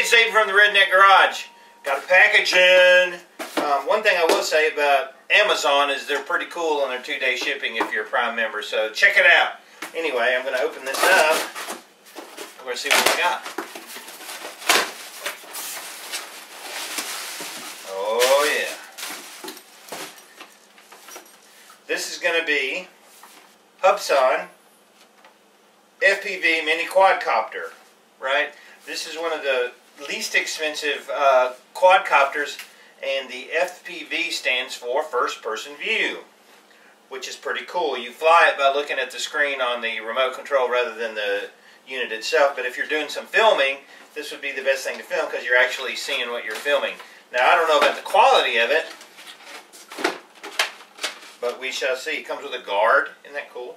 Package saving from the Redneck Garage. Got a package in. One thing I will say about Amazon is they're pretty cool on their 2-day shipping if you're a Prime member, so check it out. Anyway, I'm going to open this up. We're going to see what we got. Oh yeah. This is going to be Hubsan FPV mini quadcopter, right? This is one of the least expensive quadcopters, and the FPV stands for first person view, which is pretty cool. You fly it by looking at the screen on the remote control rather than the unit itself, but if you're doing some filming, this would be the best thing to film because you're actually seeing what you're filming. Now, I don't know about the quality of it, but we shall see. It comes with a guard. Isn't that cool?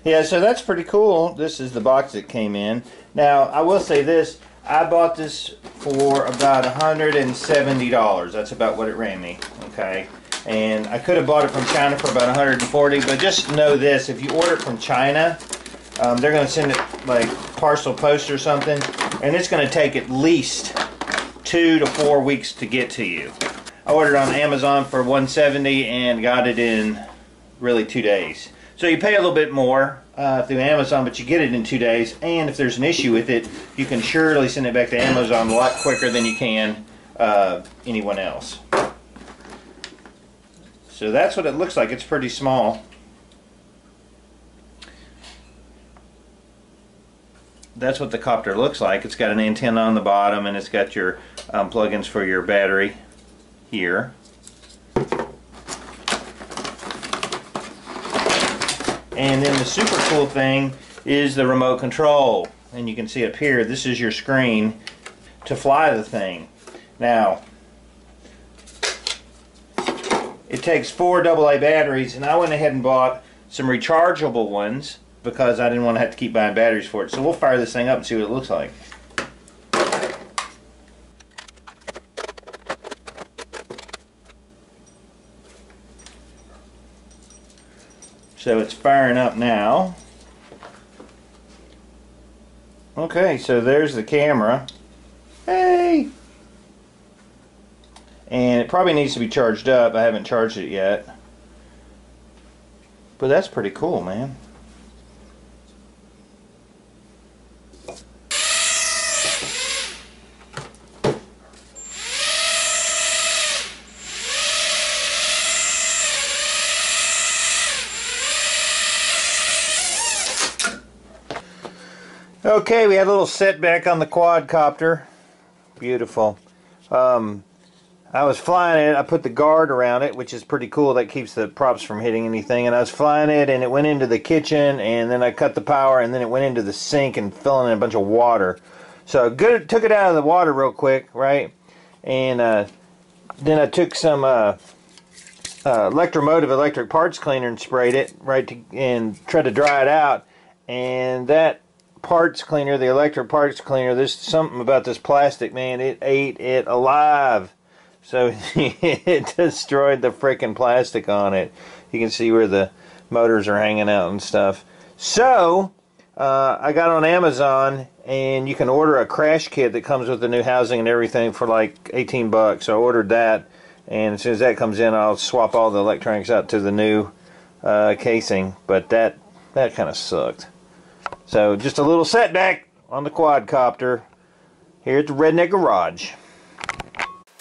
Yeah, so that's pretty cool. This is the box that came in. Now, I will say this. I bought this for about $170. That's about what it ran me. Okay. And I could have bought it from China for about $140, but just know this. If you order it from China, they're going to send it like parcel post or something, and it's going to take at least 2 to 4 weeks to get to you. I ordered on Amazon for $170 and got it in really 2 days. So you pay a little bit more through Amazon, but you get it in 2 days. And if there's an issue with it, you can surely send it back to Amazon a lot quicker than you can anyone else. So that's what it looks like. It's pretty small. That's what the copter looks like. It's got an antenna on the bottom, and it's got your plugins for your battery here. And then the super cool thing is the remote control. And you can see up here, this is your screen to fly the thing. Now, it takes 4 AA batteries, and I went ahead and bought some rechargeable ones because I didn't want to have to keep buying batteries for it. So we'll fire this thing up and see what it looks like. So it's firing up now. Okay, so there's the camera. Hey! And it probably needs to be charged up. I haven't charged it yet. But that's pretty cool, man. Okay, we had a little setback on the quadcopter. Beautiful. I was flying it. I put the guard around it, which is pretty cool. That keeps the props from hitting anything. And I was flying it, and it went into the kitchen, and then I cut the power, and then it went into the sink and fell in a bunch of water. So good, took it out of the water real quick, right? And then I took some electric parts cleaner and sprayed it, right, and tried to dry it out. And that parts cleaner, the electric parts cleaner, there's something about this plastic, man. It ate it alive. So it destroyed the frickin' plastic on it. You can see where the motors are hanging out and stuff. So I got on Amazon, and you can order a crash kit that comes with the new housing and everything for like 18 bucks. So I ordered that, and as soon as that comes in, I'll swap all the electronics out to the new casing. But that kind of sucked. So just a little setback on the quadcopter here at the Redneck Garage.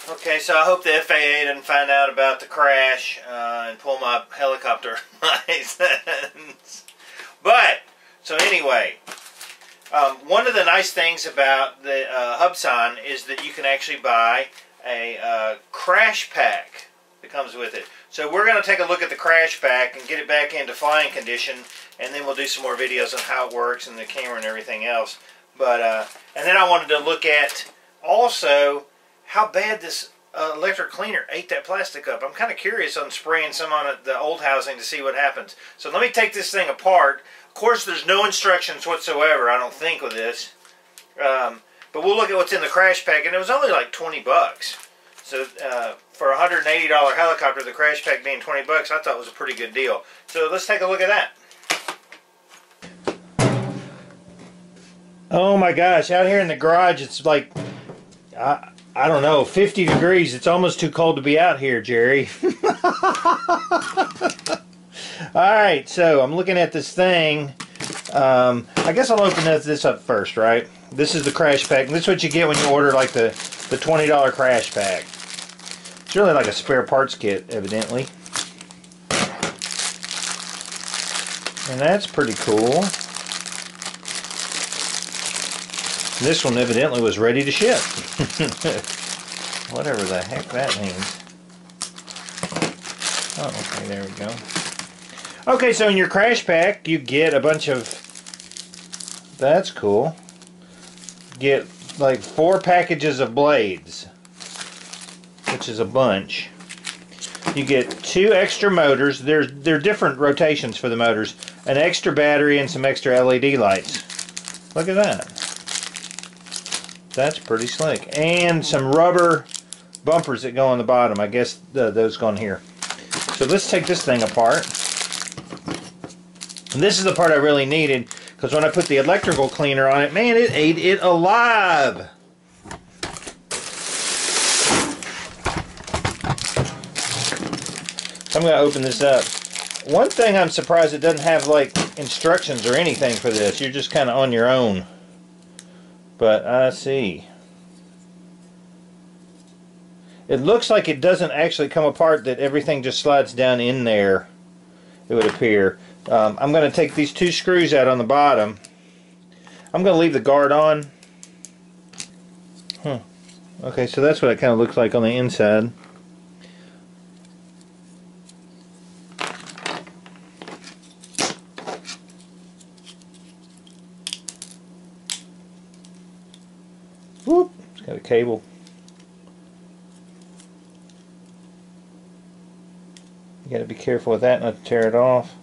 Okay, so I hope the FAA doesn't find out about the crash and pull my helicopter license. But, so anyway, one of the nice things about the Hubsan is that you can actually buy a crash pack that comes with it. So we're going to take a look at the crash pack and get it back into flying condition, and then we'll do some more videos on how it works and the camera and everything else. But and then I wanted to look at also how bad this electric cleaner ate that plastic up. I'm kind of curious on spraying some on the old housing to see what happens. So let me take this thing apart. Of course, there's no instructions whatsoever, I don't think, with this. But we'll look at what's in the crash pack, and it was only like 20 bucks. So for a $180 helicopter, the crash pack being 20 bucks, I thought was a pretty good deal. So let's take a look at that. Oh my gosh, out here in the garage it's like, I don't know, 50 degrees. It's almost too cold to be out here, Jerry. Alright, so I'm looking at this thing. I guess I'll open this up first, right? This is the crash pack. And this is what you get when you order like the $20 crash pack. It's really like a spare parts kit, evidently. And that's pretty cool. This one evidently was ready to ship. Whatever the heck that means. Oh, okay, there we go. Okay, so in your crash pack, you get a bunch of... That's cool. Get like 4 packages of blades, which is a bunch. You get 2 extra motors. They're different rotations for the motors. An extra battery and some extra LED lights. Look at that. That's pretty slick. And some rubber bumpers that go on the bottom. I guess those go on here. So let's take this thing apart. And this is the part I really needed, because when I put the electrical cleaner on it, man, it ate it alive. So I'm going to open this up. One thing I'm surprised it doesn't have like instructions or anything for this. You're just kind of on your own. But I see. It looks like it doesn't actually come apart, that everything just slides down in there, it would appear. I'm going to take these 2 screws out on the bottom. I'm going to leave the guard on. Okay, so that's what it kind of looks like on the inside. Whoop, it's got a cable. You got to be careful with that not to tear it off.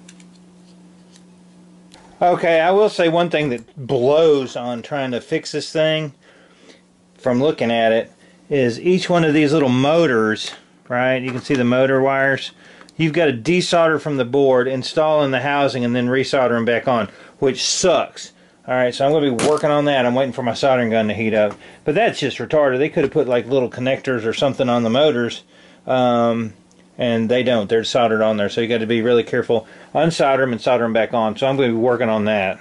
Okay, I will say one thing that blows on trying to fix this thing from looking at it is each one of these little motors, right? You can see the motor wires. You've got to desolder from the board, install in the housing, and then resolder them back on, which sucks. Alright, so I'm going to be working on that. I'm waiting for my soldering gun to heat up. But that's just retarded. They could have put like little connectors or something on the motors. And they don't. They're soldered on there. So you got to be really careful. Unsolder them and solder them back on. So I'm going to be working on that.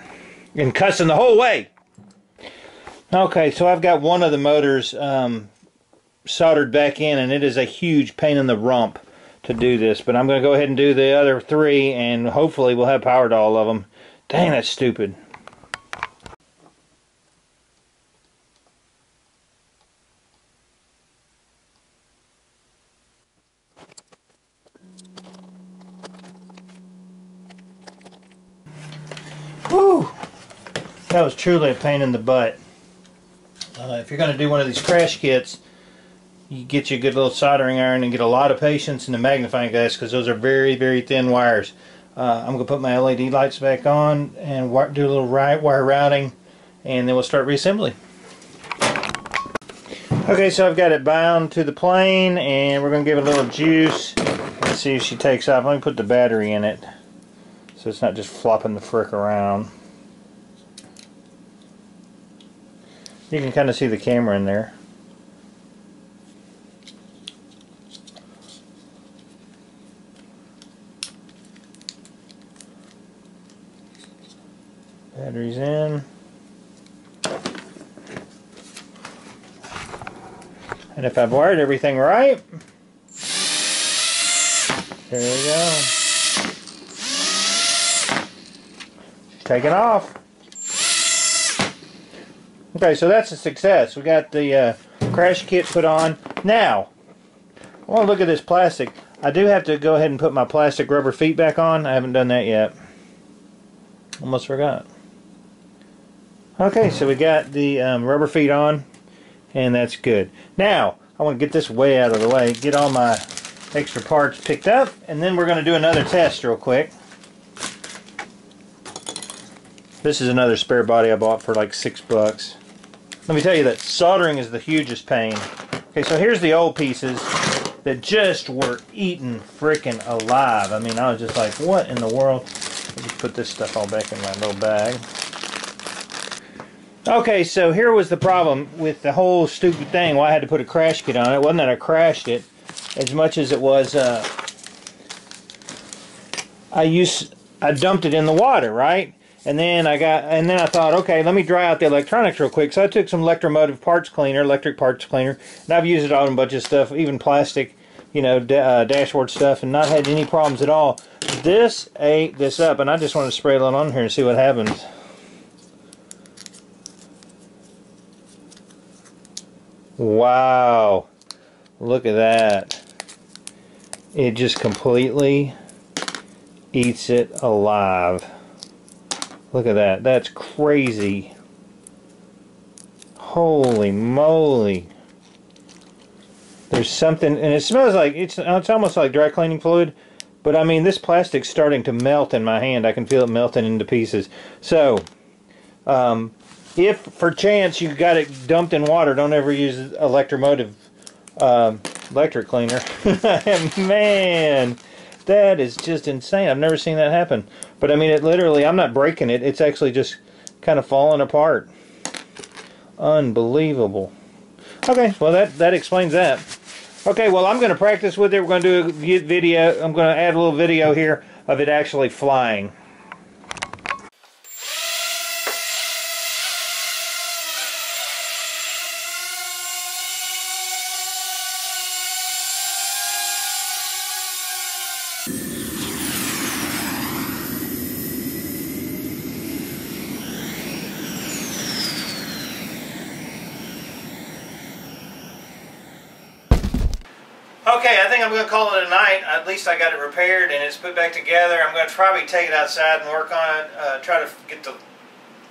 And cussing the whole way. Okay, so I've got one of the motors soldered back in. And it is a huge pain in the rump to do this. But I'm going to go ahead and do the other 3. And hopefully we'll have power to all of them. Dang, that's stupid. Whew. That was truly a pain in the butt. If you're going to do one of these crash kits, you get you a good little soldering iron and get a lot of patience and a magnifying glass, because those are very, very thin wires. I'm going to put my LED lights back on and do a little wire routing, and then we'll start reassembly. Okay, so I've got it bound to the plane, and we're going to give it a little juice. Let's see if she takes off. Let me put the battery in it, so it's not just flopping the frick around. You can kind of see the camera in there. Battery's in. And if I've wired everything right, there we go. She's taking off. Okay, so that's a success. We got the crash kit put on. Now, I want to look at this plastic. I do have to go ahead and put my plastic rubber feet back on. I haven't done that yet. Almost forgot. Okay, so we got the rubber feet on, and that's good. Now, I want to get this way out of the way, get all my extra parts picked up, and then we're going to do another test real quick. This is another spare body I bought for like $6. Let me tell you that soldering is the hugest pain. Okay, so here's the old pieces that just were eaten freaking alive. I mean, I was just like, what in the world? I'll just put this stuff all back in my little bag. Okay, so here was the problem with the whole stupid thing. Well, I had to put a crash kit on it. It wasn't that I crashed it as much as it was I dumped it in the water, right? And then I thought, okay, let me dry out the electronics real quick. So I took some electromotive parts cleaner, electric parts cleaner, and I've used it on a bunch of stuff, even plastic, you know, dashboard stuff, and not had any problems at all. This ate this up, and I just want to spray a little on here and see what happens. Wow, look at that. It just completely eats it alive. Look at that. That's crazy. Holy moly. There's something, and it smells like, it's almost like dry cleaning fluid, but I mean, this plastic's starting to melt in my hand. I can feel it melting into pieces. So, if for chance you got it dumped in water, don't ever use electromotive electric cleaner. Man, that is just insane. I've never seen that happen. But I mean, it literally, I'm not breaking it. It's actually just kind of falling apart. Unbelievable. Okay, well that explains that. Okay, well I'm going to practice with it. We're going to do a video. I'm going to add a little video here of it actually flying. Okay, I think I'm going to call it a night. At least I got it repaired and it's put back together. I'm going to probably take it outside and work on it, try to get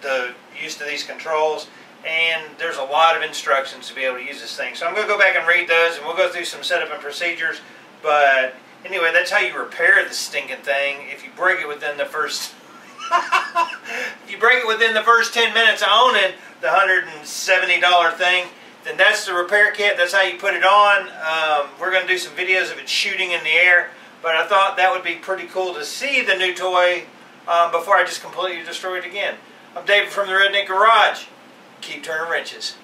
the use to these controls. And there's a lot of instructions to be able to use this thing. So I'm going to go back and read those, and we'll go through some setup and procedures. But anyway, that's how you repair the stinking thing. If you break it within the first if you break it within the first 10 minutes of owning the $170 thing, then that's the repair kit. That's how you put it on. We're going to do some videos of it shooting in the air, but I thought that would be pretty cool to see the new toy before I just completely destroy it again. I'm David from the Redneck Garage. Keep turning wrenches.